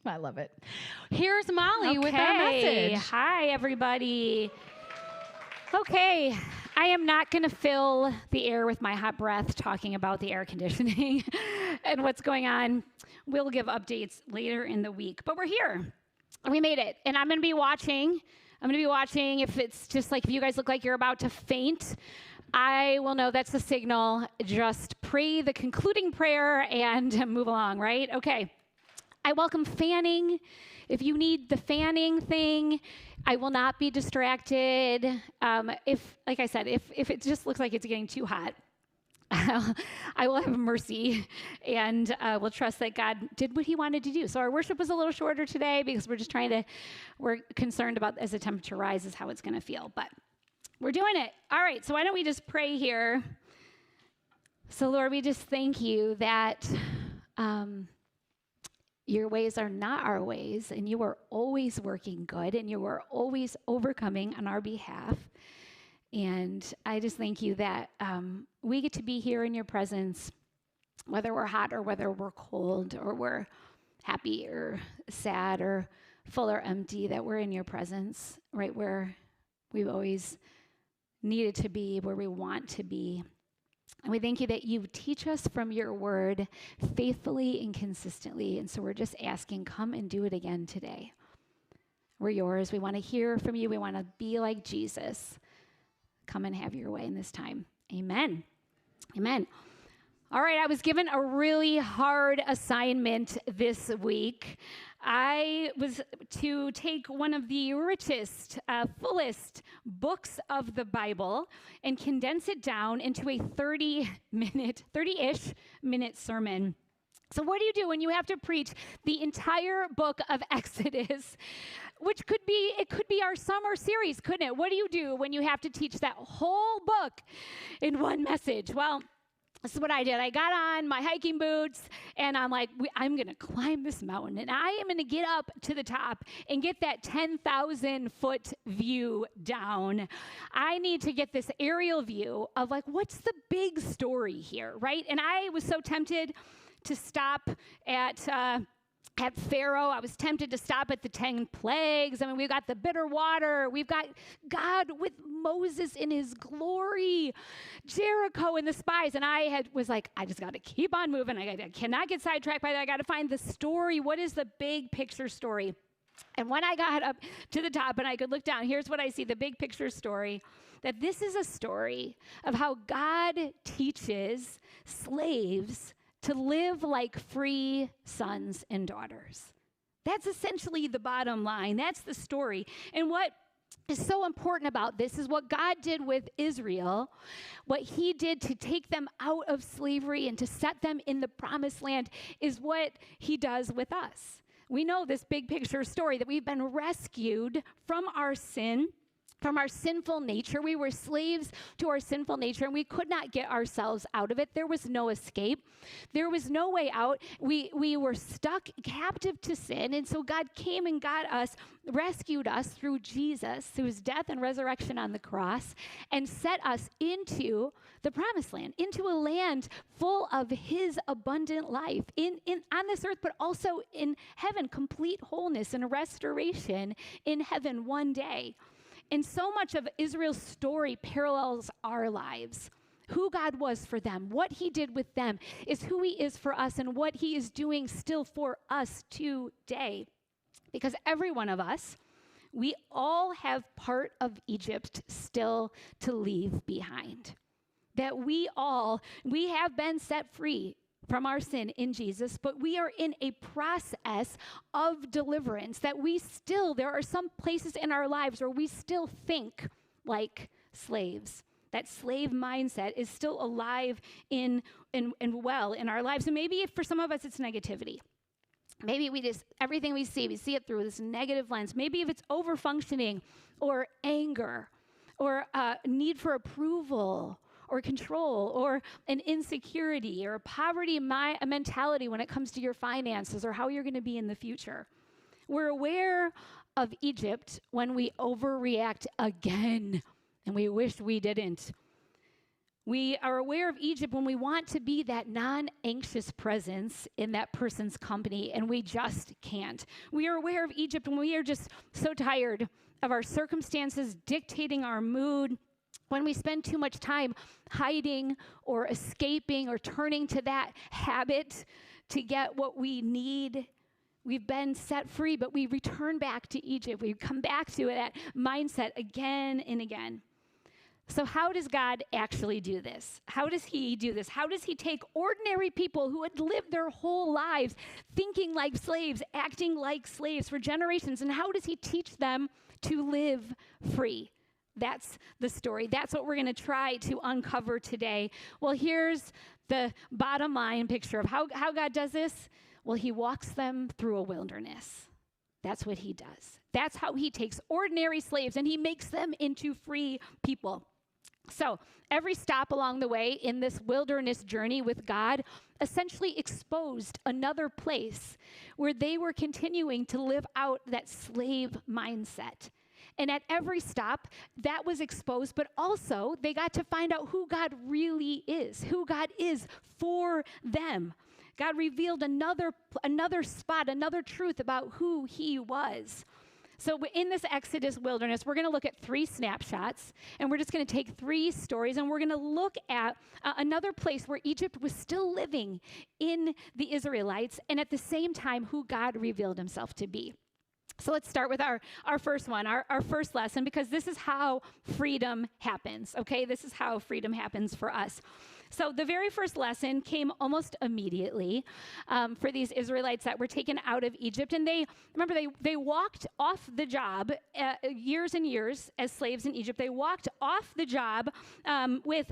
I love it. Here's Molly with our message. Hi, everybody. Okay, I am not going to fill the air with my hot breath talking about the air conditioning and what's going on. We'll give updates later in the week, but we're here. We made it, and I'm going to be watching. If it's just like, if you guys look like you're about to faint, I will know that's the signal. Just pray the concluding prayer and move along, right? Okay. I welcome fanning. If you need the fanning thing, I will not be distracted. Like I said, if it just looks like it's getting too hot, I will have mercy, and we'll trust that God did what he wanted to do. So our worship was a little shorter today because we're concerned about, as the temperature rises, how it's going to feel. But we're doing it. All right, so why don't we just pray here? So Lord, we just thank you that your ways are not our ways, and you are always working good, and you are always overcoming on our behalf. And I just thank you that we get to be here in your presence, whether we're hot or whether we're cold, or we're happy or sad or full or empty, that we're in your presence, right where we've always needed to be, where we want to be. And we thank you that you teach us from your word faithfully and consistently. And so we're just asking, come and do it again today. We're yours. We want to hear from you. We want to be like Jesus. Come and have your way in this time. Amen. Amen. All right, I was given a really hard assignment this week. I was to take one of the richest, fullest books of the Bible and condense it down into a 30-ish minute sermon. So what do you do when you have to preach the entire book of Exodus, which could be our summer series, couldn't it? What do you do when you have to teach that whole book in one message? Well, this is what I did. I got on my hiking boots, and I'm like, I'm going to climb this mountain, and I am going to get up to the top and get that 10,000-foot view down. I need to get this aerial view of, like, what's the big story here, right? And I was so tempted to stop at Pharaoh. I was tempted to stop at the 10 plagues. I mean, we've got the bitter water. We've got God with Moses in his glory, Jericho and the spies. And I was like, I just got to keep on moving. I cannot get sidetracked by that. I got to find the story. What is the big picture story? And when I got up to the top and I could look down, here's what I see, the big picture story, that this is a story of how God teaches slaves to live like free sons and daughters. That's essentially the bottom line. That's the story. And what is so important about this is what God did with Israel, what he did to take them out of slavery and to set them in the promised land, is what he does with us. We know this big picture story that we've been rescued from our sin, from our sinful nature. We were slaves to our sinful nature, and we could not get ourselves out of it. There was no escape. There was no way out. We were stuck captive to sin, and so God came and got us, rescued us through Jesus, through his death and resurrection on the cross, and set us into the promised land, into a land full of his abundant life on this earth, but also in heaven, complete wholeness and restoration in heaven one day. And so much of Israel's story parallels our lives. Who God was for them, what he did with them, is who he is for us and what he is doing still for us today. Because every one of us, we all have part of Egypt still to leave behind. That we have been set free from our sin in Jesus, but we are in a process of deliverance, that there are some places in our lives where we still think like slaves. That slave mindset is still alive and well in our lives. And maybe for some of us, it's negativity. Maybe everything we see it through this negative lens. Maybe if it's overfunctioning or anger or need for approval or control, or an insecurity, or a poverty mentality when it comes to your finances, or how you're going to be in the future. We're aware of Egypt when we overreact again, and we wish we didn't. We are aware of Egypt when we want to be that non-anxious presence in that person's company, and we just can't. We are aware of Egypt when we are just so tired of our circumstances dictating our mood, when we spend too much time hiding or escaping or turning to that habit to get what we need. We've been set free, but we return back to Egypt. We come back to that mindset again and again. So how does God actually do this? How does he do this? How does he take ordinary people who had lived their whole lives thinking like slaves, acting like slaves for generations, and how does he teach them to live free? That's the story. That's what we're going to try to uncover today. Well, here's the bottom line picture of how God does this. Well, he walks them through a wilderness. That's what he does. That's how he takes ordinary slaves and he makes them into free people. So every stop along the way in this wilderness journey with God essentially exposed another place where they were continuing to live out that slave mindset. And at every stop, that was exposed, but also they got to find out who God really is, who God is for them. God revealed another spot, another truth about who he was. So in this Exodus wilderness, we're going to look at 3 snapshots, and we're just going to take 3 stories, and we're going to look at another place where Egypt was still living in the Israelites, and at the same time, who God revealed himself to be. So let's start with our first one, our first lesson, because this is how freedom happens, okay? This is how freedom happens for us. So the very first lesson came almost immediately for these Israelites that were taken out of Egypt. And they walked off the job years and years as slaves in Egypt. They walked off the job with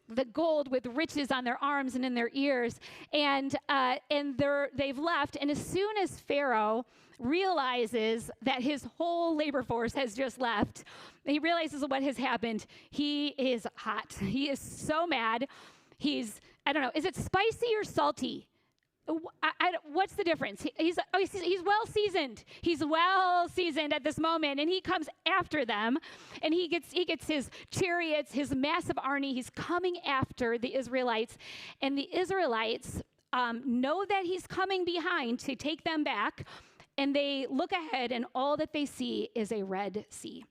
the gold, with riches on their arms and in their ears. And they've left. And as soon as Pharaoh realizes that his whole labor force has just left, he realizes what has happened. He is hot. He is so mad. I don't know, is it spicy or salty? What's the difference? He's well seasoned. He's well seasoned at this moment, and he comes after them, and he gets his chariots, his massive army. He's coming after the Israelites, and the Israelites know that he's coming behind to take them back, and they look ahead, and all that they see is a Red Sea,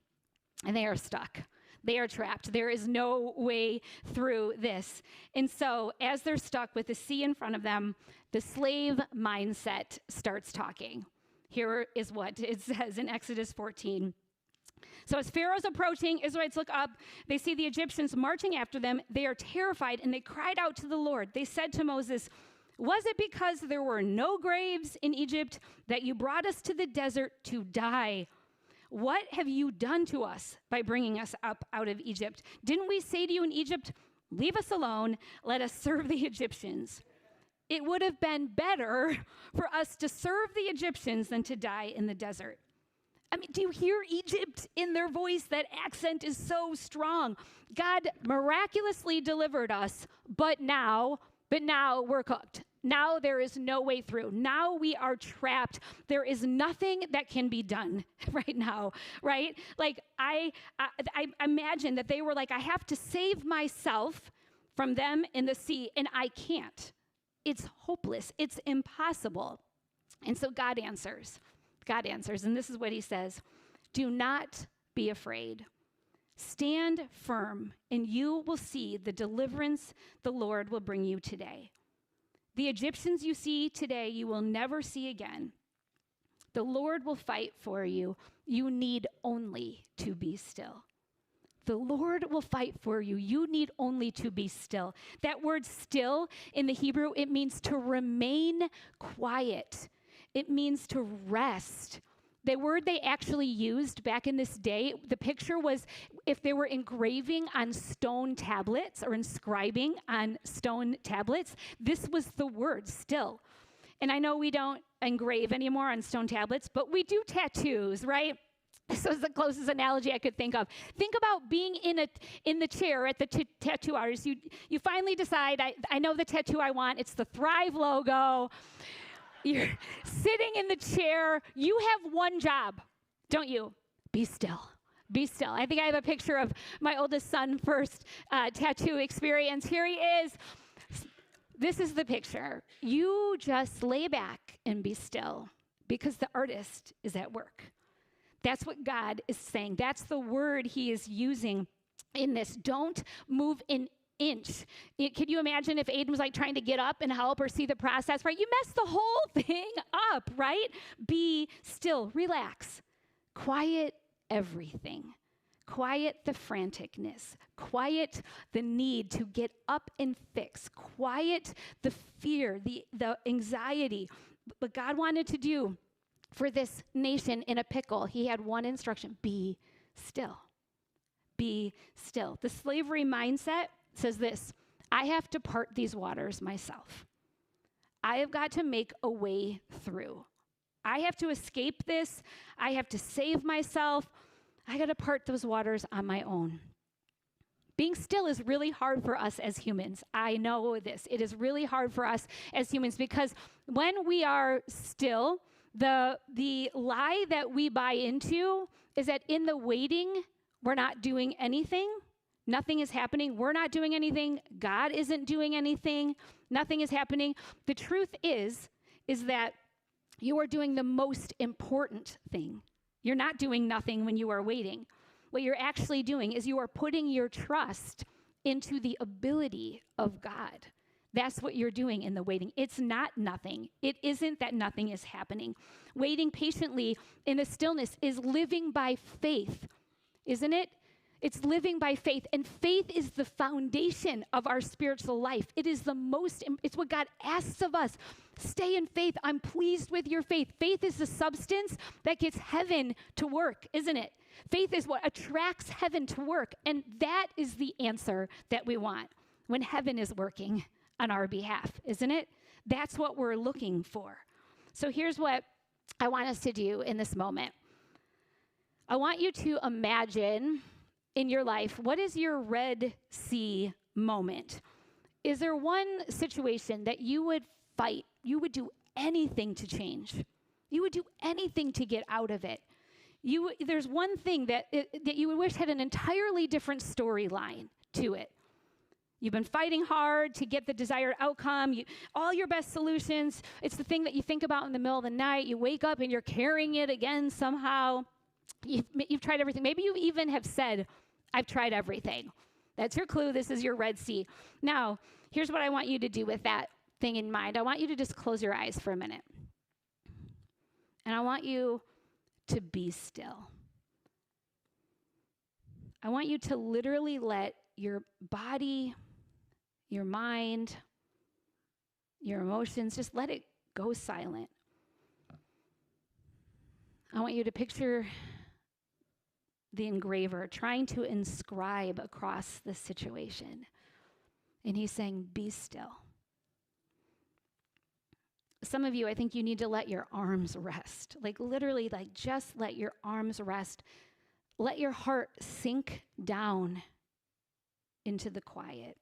and they are stuck. They are trapped. There is no way through this. And so as they're stuck with the sea in front of them, the slave mindset starts talking. Here is what it says in Exodus 14. So as Pharaoh's approaching, Israelites look up. They see the Egyptians marching after them. They are terrified, and they cried out to the Lord. They said to Moses, "Was it because there were no graves in Egypt that you brought us to the desert to die? What have you done to us by bringing us up out of Egypt? Didn't we say to you in Egypt, 'Leave us alone, let us serve the Egyptians'? It would have been better for us to serve the Egyptians than to die in the desert." I mean, do you hear Egypt in their voice? That accent is so strong. God miraculously delivered us, but now we're cooked. Now there is no way through. Now we are trapped. There is nothing that can be done right now, right? Like I imagine that they were like, I have to save myself from them in the sea, and I can't. It's hopeless. It's impossible. And so God answers. And this is what he says: "Do not be afraid. Stand firm, and you will see the deliverance the Lord will bring you today. The Egyptians you see today, you will never see again. The Lord will fight for you. You need only to be still." The Lord will fight for you. You need only to be still. That word still in the Hebrew, it means to remain quiet. It means to rest. The word they actually used back in this day, the picture was if they were engraving on stone tablets or inscribing on stone tablets, this was the word, still. And I know we don't engrave anymore on stone tablets, but we do tattoos, right? This was the closest analogy I could think of. Think about being in the chair at the tattoo artist. You finally decide, I know the tattoo I want. It's the Thrive logo. You're sitting in the chair. You have one job, don't you? Be still. Be still. I think I have a picture of my oldest son first tattoo experience. Here he is. This is the picture. You just lay back and be still because the artist is at work. That's what God is saying. That's the word he is using in this. Don't move an inch. Can you imagine if Aiden was like trying to get up and help or see the process, right? You messed the whole thing up, right? Be still. Relax. Quiet everything. Quiet the franticness. Quiet the need to get up and fix. Quiet the fear, the anxiety. But God wanted to do for this nation in a pickle, he had one instruction: be still. Be still. The slavery mindset says this: I have to part these waters myself. I have got to make a way through. I have to escape this. I have to save myself. I got to part those waters on my own. Being still is really hard for us as humans. I know this. It is really hard for us as humans because when we are still, the lie that we buy into is that in the waiting, we're not doing anything. Nothing is happening. We're not doing anything. God isn't doing anything. Nothing is happening. The truth is that you are doing the most important thing. You're not doing nothing when you are waiting. What you're actually doing is you are putting your trust into the ability of God. That's what you're doing in the waiting. It's not nothing. It isn't that nothing is happening. Waiting patiently in the stillness is living by faith, isn't it? It's living by faith, and faith is the foundation of our spiritual life. It's what God asks of us. Stay in faith. I'm pleased with your faith. Faith is the substance that gets heaven to work, isn't it? Faith is what attracts heaven to work, and that is the answer that we want when heaven is working on our behalf, isn't it? That's what we're looking for. So here's what I want us to do in this moment. I want you to imagine in your life, what is your Red Sea moment? Is there one situation that you would fight? You would do anything to change. You would do anything to get out of it. There's one thing that you would wish had an entirely different storyline to it. You've been fighting hard to get the desired outcome. All your best solutions. It's the thing that you think about in the middle of the night. You wake up and you're carrying it again somehow. You've tried everything. Maybe you even have said, I've tried everything. That's your clue. This is your Red Sea. Now, here's what I want you to do with that thing in mind. I want you to just close your eyes for a minute. And I want you to be still. I want you to literally let your body, your mind, your emotions, just let it go silent. I want you to picture the engraver trying to inscribe across the situation. And he's saying, be still. Some of you, I think you need to let your arms rest. Like literally, like just let your arms rest. Let your heart sink down into the quiet.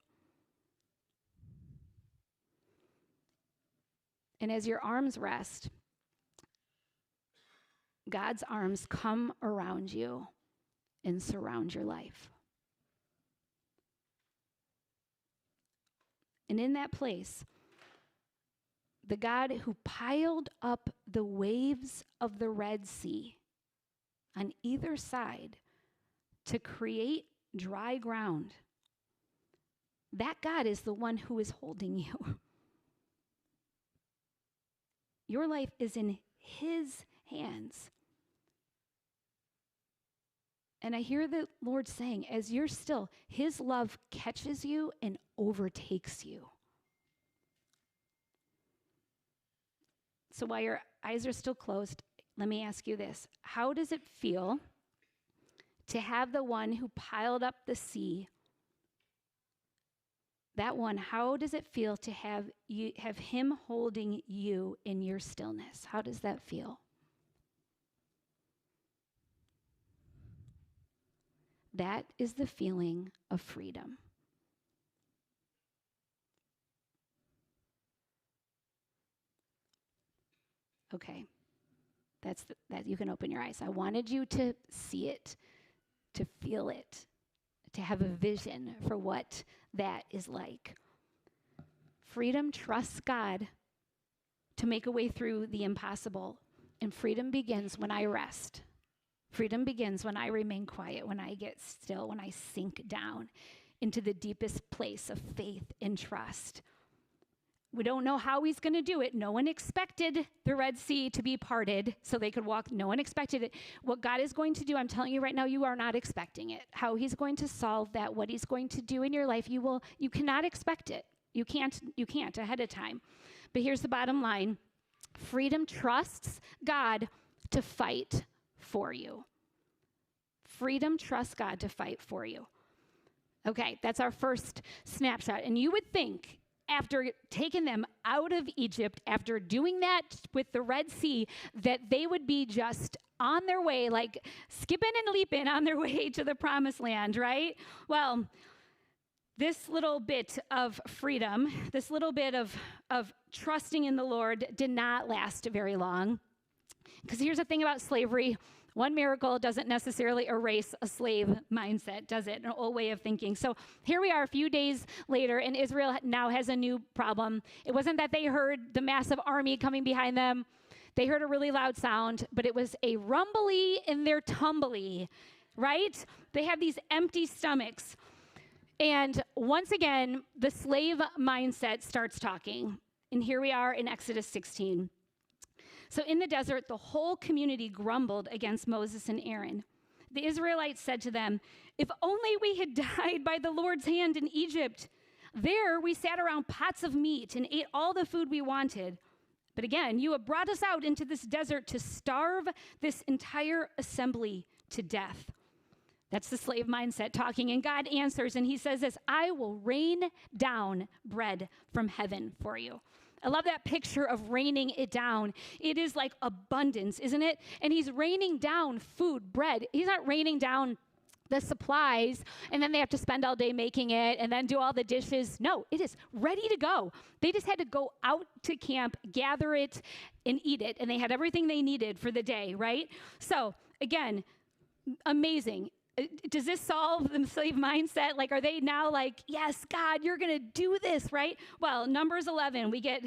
And as your arms rest, God's arms come around you and surround your life. And in that place, the God who piled up the waves of the Red Sea on either side to create dry ground, that God is the one who is holding you. Your life is in his hands. And I hear the Lord saying, as you're still, his love catches you and overtakes you. So while your eyes are still closed, let me ask you this. How does it feel to have the one who piled up the sea, that one, how does it feel to have him holding you in your stillness? How does that feel? That is the feeling of freedom. Okay, that you can open your eyes. I wanted you to see it. to feel it, to have a vision for what that is like. Freedom trusts God to make a way through the impossible. And freedom begins when I rest. Freedom begins when I remain quiet, when I get still, when I sink down into the deepest place of faith and trust. We don't know how he's going to do it. No one expected the Red Sea to be parted so they could walk. No one expected it. What God is going to do, I'm telling you right now, you are not expecting it. How he's going to solve that, what he's going to do in your life, you cannot expect it. You can't ahead of time. But here's the bottom line. Freedom trusts God to fight for you. Freedom trusts God to fight for you. Okay, that's our first snapshot. And you would think, after taking them out of Egypt, after doing that with the Red Sea, that they would be just on their way, like skipping and leaping on their way to the promised land, right? Well, this little bit of freedom, this little bit of trusting in the Lord did not last very long. Because here's the thing about slavery. One miracle doesn't necessarily erase a slave mindset, does it? An old way of thinking. So here we are a few days later, and Israel now has a new problem. It wasn't that they heard the massive army coming behind them. They heard a really loud sound, but it was a rumbly in their tumbly, right? They have these empty stomachs. And once again, the slave mindset starts talking. And here we are in Exodus 16. So in the desert, the whole community grumbled against Moses and Aaron. The Israelites said to them, "If only we had died by the Lord's hand in Egypt. There we sat around pots of meat and ate all the food we wanted. But again, you have brought us out into this desert to starve this entire assembly to death." That's the slave mindset talking. And God answers, and he says this, "I will rain down bread from heaven for you." I love that picture of raining it down. It is like abundance, isn't it? And he's raining down food, bread. He's not raining down the supplies, and then they have to spend all day making it and then do all the dishes. No, it is ready to go. They just had to go out to camp, gather it, and eat it. And they had everything they needed for the day, right? So, again, amazing. Does this solve the slave mindset? Like, are they now like, yes, God, you're going to do this, right? Well, Numbers 11, we get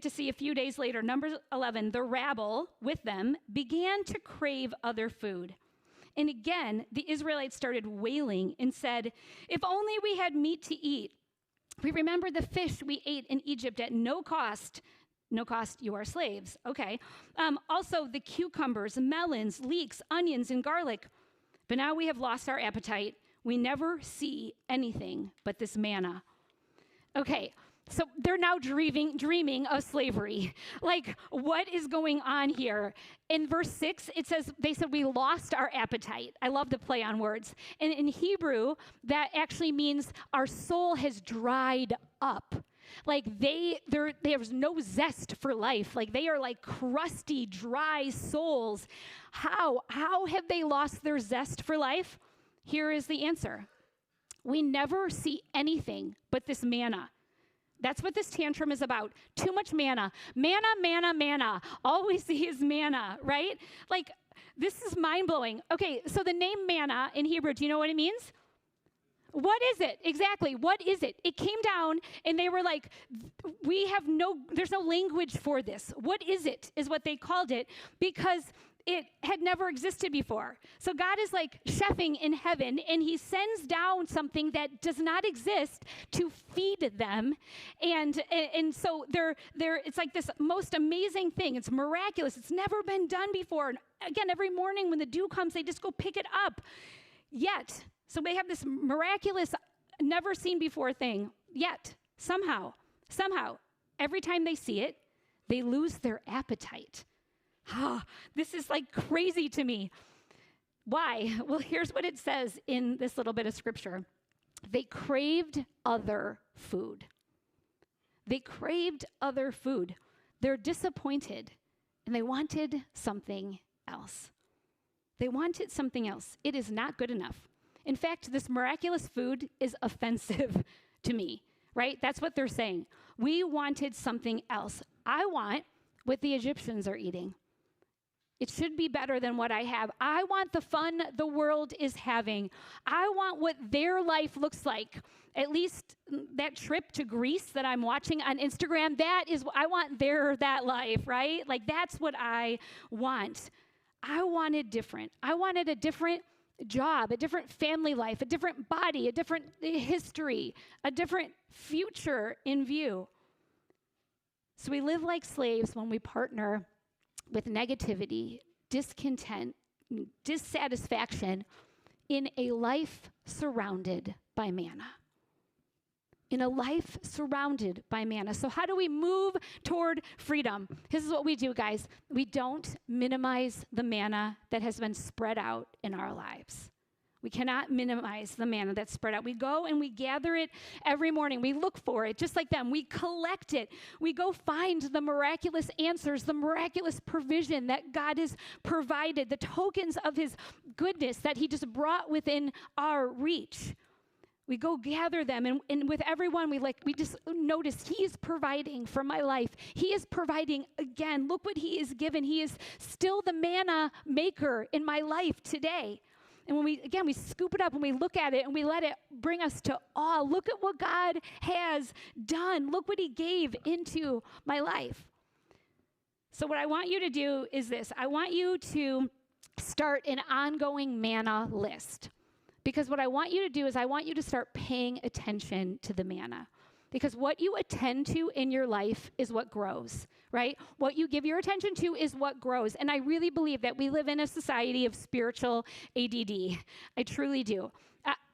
to see a few days later, Numbers 11, the rabble with them began to crave other food. And again, the Israelites started wailing and said, "If only we had meat to eat. We remember the fish we ate in Egypt at no cost." No cost, you are slaves. Okay. Also, the cucumbers, melons, leeks, onions, and garlic. But now we have lost our appetite. We never see anything but this manna. Okay, so they're now dreaming of slavery. Like, what is going on here? In verse 6, it says, they said, we lost our appetite. I love the play on words. And in Hebrew, that actually means our soul has dried up. Like there's no zest for life. Like they are like crusty, dry souls. How have they lost their zest for life? Here is the answer. We never see anything but this manna. That's what this tantrum is about. Too much manna. Manna, manna, manna. All we see is manna, right? Like, this is mind-blowing. Okay, so the name manna in Hebrew, do you know what it means? What is it? Exactly. What is it? It came down and they were like, there's no language for this. What is it? Is what they called it because it had never existed before. So God is like chefing in heaven and he sends down something that does not exist to feed them. And so it's like this most amazing thing. It's miraculous. It's never been done before. And again, every morning when the dew comes, they just go pick it up. Yet, so they have this miraculous, never seen before thing. Yet, somehow, every time they see it, they lose their appetite. This is like crazy to me. Why? Well, here's what it says in this little bit of scripture. They craved other food. They craved other food. They're disappointed, and they wanted something else. They wanted something else. It is not good enough. In fact, this miraculous food is offensive to me, right? That's what they're saying. We wanted something else. I want what the Egyptians are eating. It should be better than what I have. I want the fun the world is having. I want what their life looks like. At least that trip to Greece that I'm watching on Instagram, I want that life, right? Like that's what I want. I wanted different. I wanted a different job, a different family life, a different body, a different history, a different future in view. So we live like slaves when we partner with negativity, discontent, dissatisfaction in a life surrounded by manna. In a life surrounded by manna. So how do we move toward freedom? This is what we do, guys. We don't minimize the manna that has been spread out in our lives. We cannot minimize the manna that's spread out. We go and we gather it every morning. We look for it, just like them. We collect it. We go find the miraculous answers, the miraculous provision that God has provided, the tokens of his goodness that he just brought within our reach. We go gather them, and with everyone, we just notice he is providing for my life. He is providing again. Look what he is given. He is still the manna maker in my life today. And when we scoop it up and we look at it and we let it bring us to awe. Look at what God has done. Look what he gave into my life. So what I want you to do is this. I want you to start an ongoing manna list. Because what I want you to do is I want you to start paying attention to the manna. Because what you attend to in your life is what grows, right? What you give your attention to is what grows. And I really believe that we live in a society of spiritual ADD. I truly do.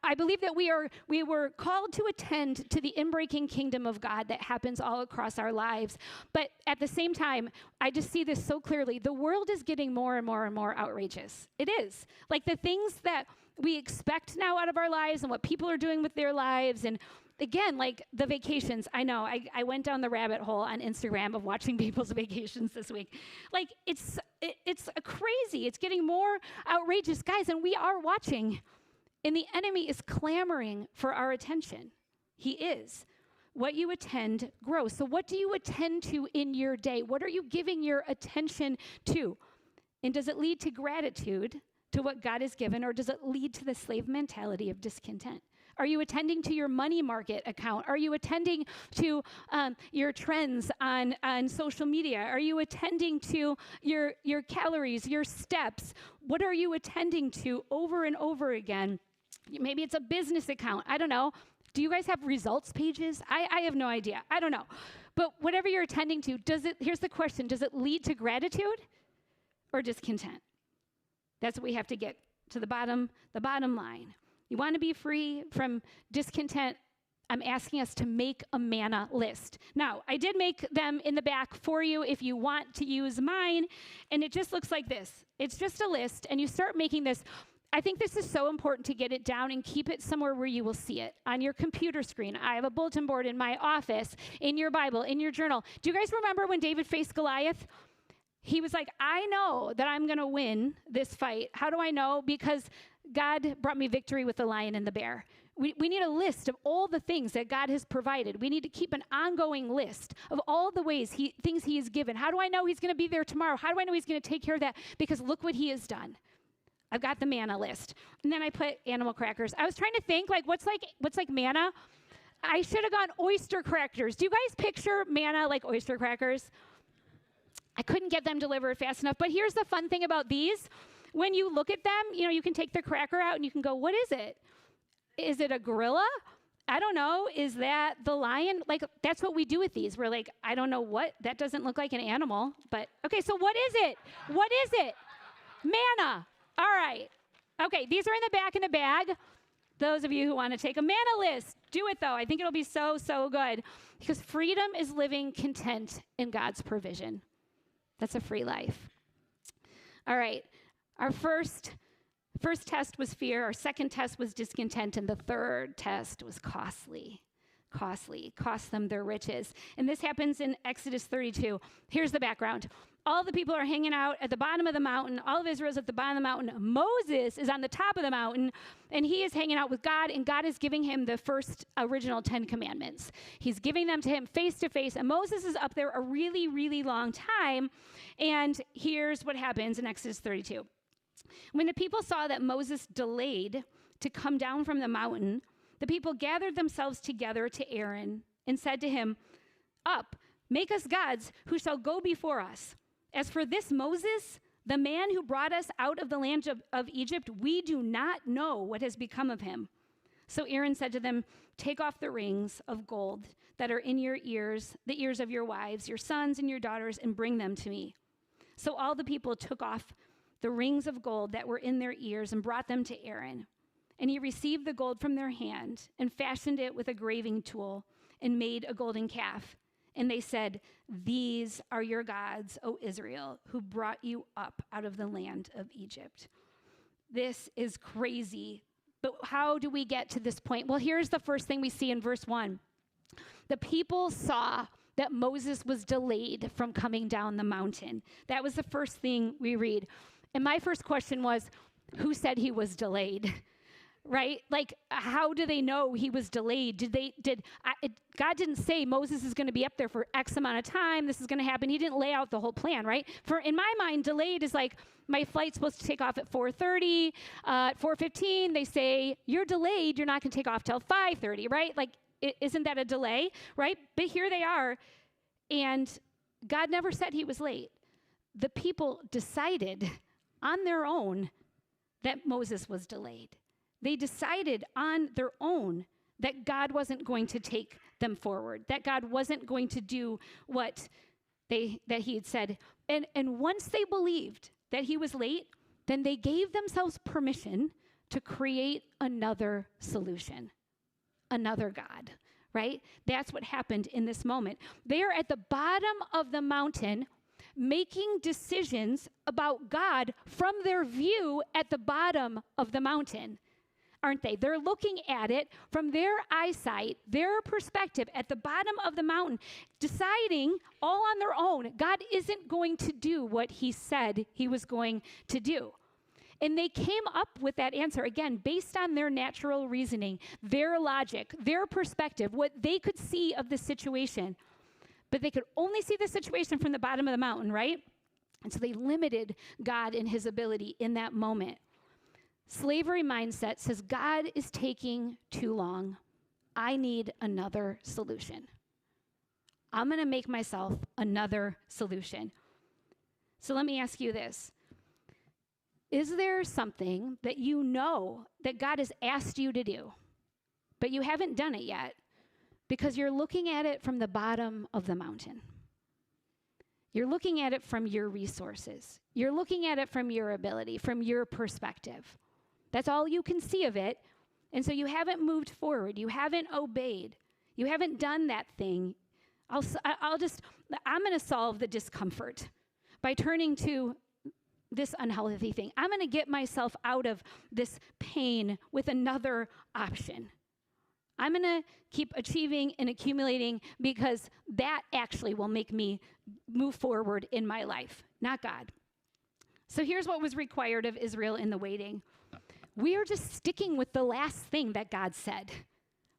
I believe that we were called to attend to the inbreaking kingdom of God that happens all across our lives. But at the same time, I just see this so clearly. The world is getting more and more and more outrageous. It is. Like the things that we expect now out of our lives and what people are doing with their lives. And again, like the vacations, I know, I went down the rabbit hole on Instagram of watching people's vacations this week. Like it's crazy. It's getting more outrageous, guys, and we are watching. And the enemy is clamoring for our attention. He is. What you attend grows. So what do you attend to in your day? What are you giving your attention to? And does it lead to gratitude to what God has given, or does it lead to the slave mentality of discontent? Are you attending to your money market account? Are you attending to your trends on social media? Are you attending to your calories, your steps? What are you attending to over and over again? Maybe it's a business account. I don't know. Do you guys have results pages? I have no idea. I don't know. But whatever you're attending to, here's the question, does it lead to gratitude or discontent? That's what we have to get to the bottom line. You want to be free from discontent? I'm asking us to make a manna list. Now, I did make them in the back for you if you want to use mine, and it just looks like this. It's just a list, and you start making this. I think this is so important to get it down and keep it somewhere where you will see it. On your computer screen. I have a bulletin board in my office, in your Bible, in your journal. Do you guys remember when David faced Goliath? He was like, I know that I'm going to win this fight. How do I know? Because God brought me victory with the lion and the bear. We need a list of all the things that God has provided. We need to keep an ongoing list of all the things he has given. How do I know he's going to be there tomorrow? How do I know he's going to take care of that? Because look what he has done. I've got the manna list. And then I put animal crackers. I was trying to think, what's like manna? I should have gone oyster crackers. Do you guys picture manna like oyster crackers? I couldn't get them delivered fast enough. But here's the fun thing about these. When you look at them, you can take the cracker out and you can go, what is it? Is it a gorilla? I don't know. Is that the lion? Like, that's what we do with these. We're like, I don't know what. That doesn't look like an animal. But, okay, so what is it? What is it? Manna. All right. Okay, these are in the back in the bag. Those of you who want to take a manna list, do it, though. I think it'll be so, so good. Because freedom is living content in God's provision. That's a free life. All right. Our first test was fear. Our second test was discontent. And the third test was costly. Cost them their riches. And this happens in Exodus 32. Here's the background. All the people are hanging out at the bottom of the mountain. All of Israel's at the bottom of the mountain. Moses is on the top of the mountain, and he is hanging out with God, and God is giving him the first original 10 commandments. He's giving them to him face to face, and Moses is up there a really, really long time. And here's what happens in Exodus 32. When the people saw that Moses delayed to come down from the mountain, the people gathered themselves together to Aaron and said to him, "Up, make us gods who shall go before us. As for this Moses, the man who brought us out of the land of Egypt, we do not know what has become of him." So Aaron said to them, "Take off the rings of gold that are in your ears, the ears of your wives, your sons, and your daughters, and bring them to me." So all the people took off the rings of gold that were in their ears and brought them to Aaron. And he received the gold from their hand and fashioned it with a graving tool and made a golden calf. And they said, "These are your gods, O Israel, who brought you up out of the land of Egypt." This is crazy. But how do we get to this point? Well, here's the first thing we see in verse 1. The people saw that Moses was delayed from coming down the mountain. That was the first thing we read. And my first question was, who said he was delayed? Right? Like, how do they know he was delayed? God didn't say Moses is going to be up there for X amount of time. This is going to happen. He didn't lay out the whole plan, right? In my mind, delayed is like, my flight's supposed to take off at 4:30. At 4:15, they say, "You're delayed. You're not going to take off till 5:30, right? Like, isn't that a delay, right? But here they are, and God never said he was late. The people decided on their own that Moses was delayed. They decided on their own that God wasn't going to take them forward, that God wasn't going to do what that he had said. And once they believed that he was late, then they gave themselves permission to create another solution, another God, right? That's what happened in this moment. They are at the bottom of the mountain making decisions about God from their view at the bottom of the mountain. Aren't they? They're looking at it from their eyesight, their perspective at the bottom of the mountain, deciding all on their own, God isn't going to do what he said he was going to do. And they came up with that answer, again, based on their natural reasoning, their logic, their perspective, what they could see of the situation. But they could only see the situation from the bottom of the mountain, right? And so they limited God and his ability in that moment. Slavery mindset says, God is taking too long. I need another solution. I'm going to make myself another solution. So let me ask you this. Is there something that you know that God has asked you to do, but you haven't done it yet because you're looking at it from the bottom of the mountain? You're looking at it from your resources. You're looking at it from your ability, from your perspective. That's all you can see of it. And so you haven't moved forward. You haven't obeyed. You haven't done that thing. I'm going to solve the discomfort by turning to this unhealthy thing. I'm going to get myself out of this pain with another option. I'm going to keep achieving and accumulating because that actually will make me move forward in my life, not God. So here's what was required of Israel in the waiting. We are just sticking with the last thing that God said.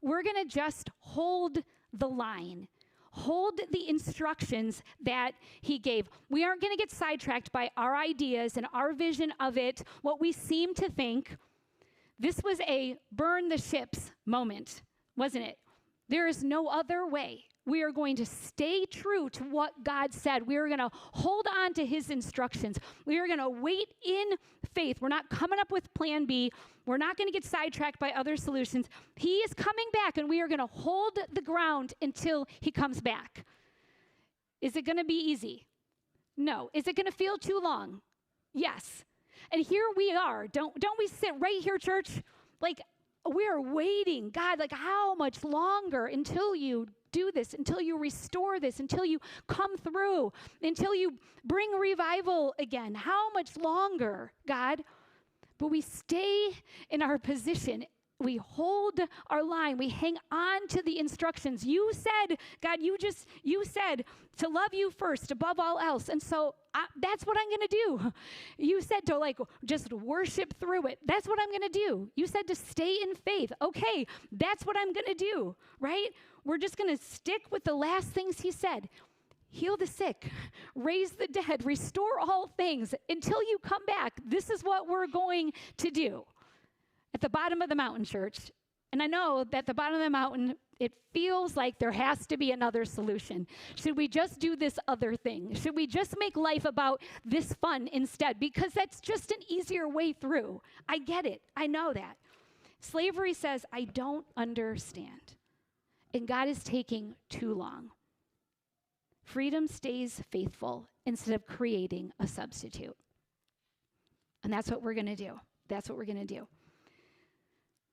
We're going to just hold the line, hold the instructions that he gave. We aren't going to get sidetracked by our ideas and our vision of it, what we seem to think. This was a burn the ships moment, wasn't it? There is no other way. We are going to stay true to what God said. We are going to hold on to his instructions. We are going to wait in faith. We're not coming up with plan B. We're not going to get sidetracked by other solutions. He is coming back, and we are going to hold the ground until he comes back. Is it going to be easy? No. Is it going to feel too long? Yes. And here we are. Don't we sit right here, church? Like, we are waiting. God, like, how much longer until you do this, until you restore this, until you come through, until you bring revival again? How much longer, God? But we stay in our position we hold our line. We hang on to the instructions. You said, God, you said to love you first above all else. And so that's what I'm going to do. You said to just worship through it. That's what I'm going to do. You said to stay in faith. Okay, that's what I'm going to do, right? We're just going to stick with the last things he said. Heal the sick, raise the dead, restore all things. Until you come back, this is what we're going to do. At the bottom of the mountain, church, and I know that at the bottom of the mountain, it feels like there has to be another solution. Should we just do this other thing? Should we just make life about this fun instead? Because that's just an easier way through. I get it. I know that. Slavery says, I don't understand. And God is taking too long. Freedom stays faithful instead of creating a substitute. And that's what we're going to do. That's what we're going to do.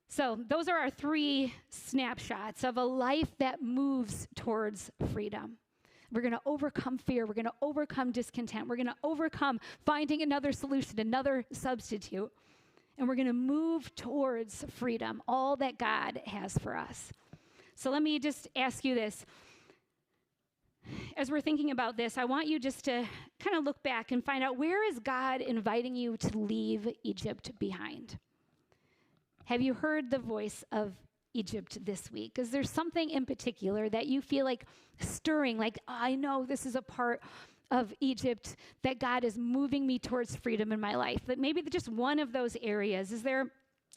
So those are our 3 snapshots of a life that moves towards freedom. We're going to overcome fear. We're going to overcome discontent. We're going to overcome finding another solution, another substitute. And we're going to move towards freedom, all that God has for us. So let me just ask you this. As we're thinking about this, I want you just to kind of look back and find out, where is God inviting you to leave Egypt behind? Have you heard the voice of Egypt this week? Is there something in particular that you feel like stirring, like, I know this is a part of Egypt that God is moving me towards freedom in my life? But maybe just one of those areas. Is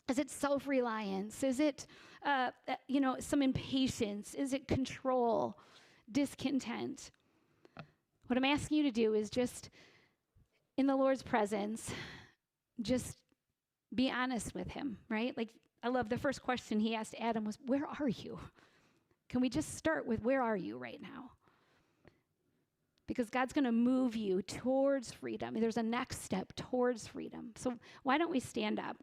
it self-reliance? Is it, some impatience? Is it control? Discontent? What I'm asking you to do is just, in the Lord's presence, just be honest with him, right? Like, I love the first question he asked Adam was, where are you? Can we just start with, where are you right now? Because God's going to move you towards freedom. There's a next step towards freedom. So why don't we stand up?